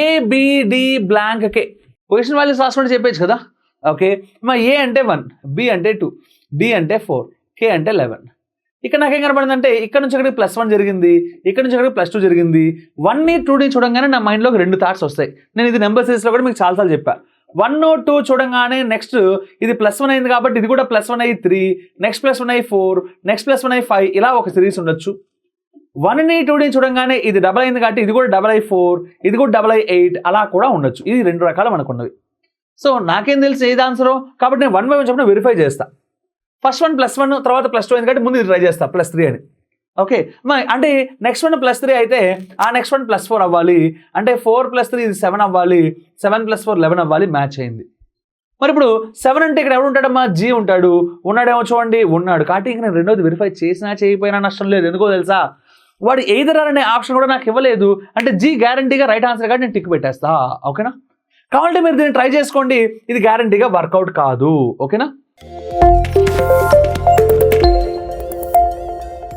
ABD blank కే position values రాసుకుంటే చెప్పేచ్చు కదా. Okay, మా ఏ అంటే 1, బి అంటే 2, డి అంటే 4, కే అంటే 11. ఇక్కడ నాకేం కనపడిందంటే ఇక్కడ నుంచి అక్కడికి +1 జరిగింది, ఇక్కడ నుంచి అక్కడికి +2 జరిగింది. 1ని 2ని చూడంగానే నా మైండ్లోకి 2 థాట్స్ వస్తాయి. నేను ఇది నెంబర్ సిరీస్లో కూడా మీకు చాలాసార్లు చెప్పా. 1, 2 చూడంగానే నెక్స్ట్ ఇది +1 అయింది కాబట్టి ఇది కూడా +1 అయ్యి 3, నెక్స్ట్ +1 అయ్యి 4, నెక్స్ట్ +1 అయ్యి 5, ఇలా ఒక సిరీస్ ఉండొచ్చు. 1ని 2ని చూడంగానే ఇది డబల్ అయింది కాబట్టి ఇది కూడా డబల్ అయ్యి 4, ఇది కూడా డబల్ అయ్యి 8, అలా కూడా ఉండొచ్చు. ఇది 2 రకాలు మనకున్నవి. సో నాకేం తెలుసు ఏది ఆన్సరో, కాబట్టి నేను 1 బై 1 చెప్పిన వెరిఫై చేస్తా. ఫస్ట్ వన్ +1 తర్వాత +2 అయింది కాబట్టి ముందు ఇది ట్రై చేస్తా +3 అని. ఓకే, అంటే నెక్స్ట్ వన్ +3 అయితే ఆ నెక్స్ట్ వన్ +4 అవ్వాలి, అంటే 4 + 3 ఇది 7 అవ్వాలి, 7 + 4 11 అవ్వాలి, మ్యాచ్ అయింది. మరి ఇప్పుడు 7 అంటే ఇక్కడ ఎవడు ఉంటాడమ్మా, జీ ఉంటాడు. ఉన్నాడేమో చూడండి, ఉన్నాడు. కాబట్టి ఇంకా నేను రెండోది వెరిఫై చేసినా చేయకపోయినా నష్టం లేదు. ఎందుకో తెలుసా, వాడు ఎయిదర్ అనే ఆప్షన్ కూడా నాకు ఇవ్వలేదు, అంటే జీ గ్యారంటీగా రైట్ ఆన్సర్ కాబట్టి నేను టిక్ పెట్టేస్తా. ఓకేనా, కావాలంటే మీరు దీన్ని ట్రై చేసుకోండి, ఇది గ్యారంటీగా వర్కౌట్ కాదు. ఓకేనా.